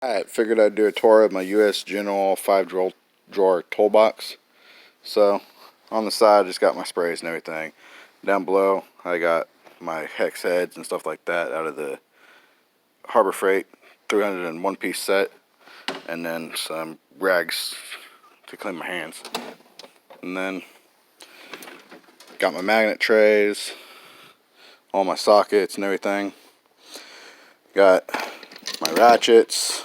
Alright, figured I'd do a tour of my US General 5 drawer toolbox. So, on the side, I just got my sprays and everything. Down below, I got my hex heads and stuff like that out of the Harbor Freight 301 piece set. And then some rags to clean my hands. And then, got my magnet trays, all my sockets and everything. Got my ratchets,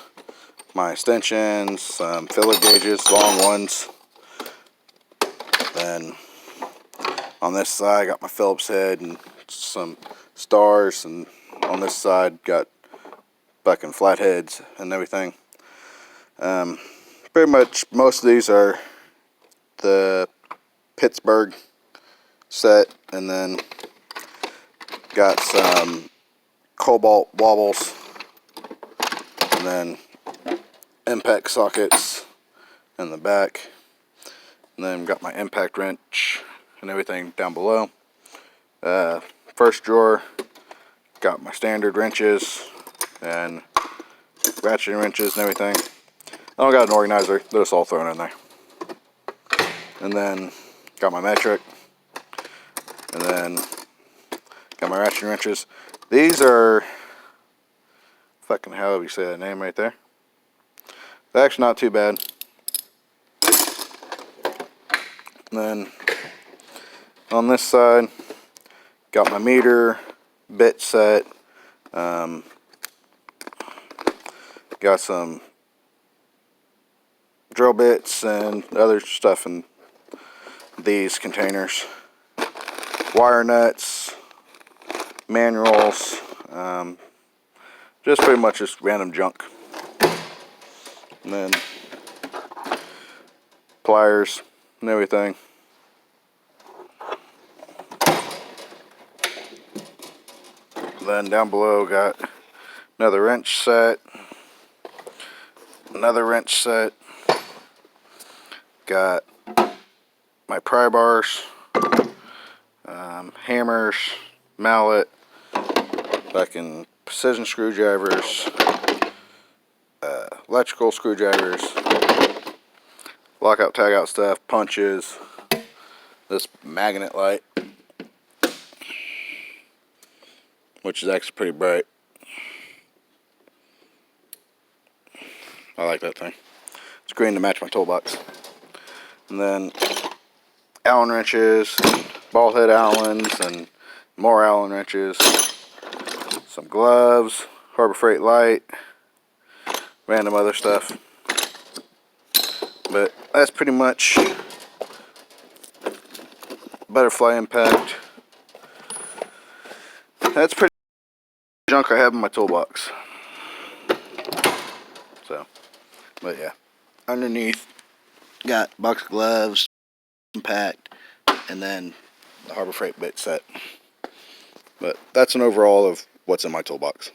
my extensions, some filler gauges, long ones. Then on this side I got my Phillips head and some stars, and on this side got fucking flatheads and everything. Pretty much most of these are the Pittsburgh set, and then got some Cobalt wobbles, and then impact sockets in the back, and then got my impact wrench and everything down below. First drawer, got my standard wrenches and ratchet wrenches and everything. I don't got an organizer, they're just all thrown in there. And then got my metric, and then got my ratchet wrenches. These are fucking, how do you say that name right there? They're actually not too bad. And then on this side, got my meter, bit set, got some drill bits and other stuff in these containers, wire nuts, manuals, just pretty much just random junk. And then pliers and everything. Then down below got another wrench set, got my pry bars, hammers, mallet, fucking precision screwdrivers, electrical screwdrivers, lockout tagout stuff, punches, this magnet light, which is actually pretty bright. I like that thing. It's green to match my toolbox. And then Allen wrenches, ball head Allens, and more Allen wrenches, some gloves, Harbor Freight light, random other stuff. But that's pretty much butterfly impact. That's pretty much junk I have in my toolbox. So, but yeah, underneath got box of gloves, impact, and then the Harbor Freight bit set. But that's an overall of what's in my toolbox.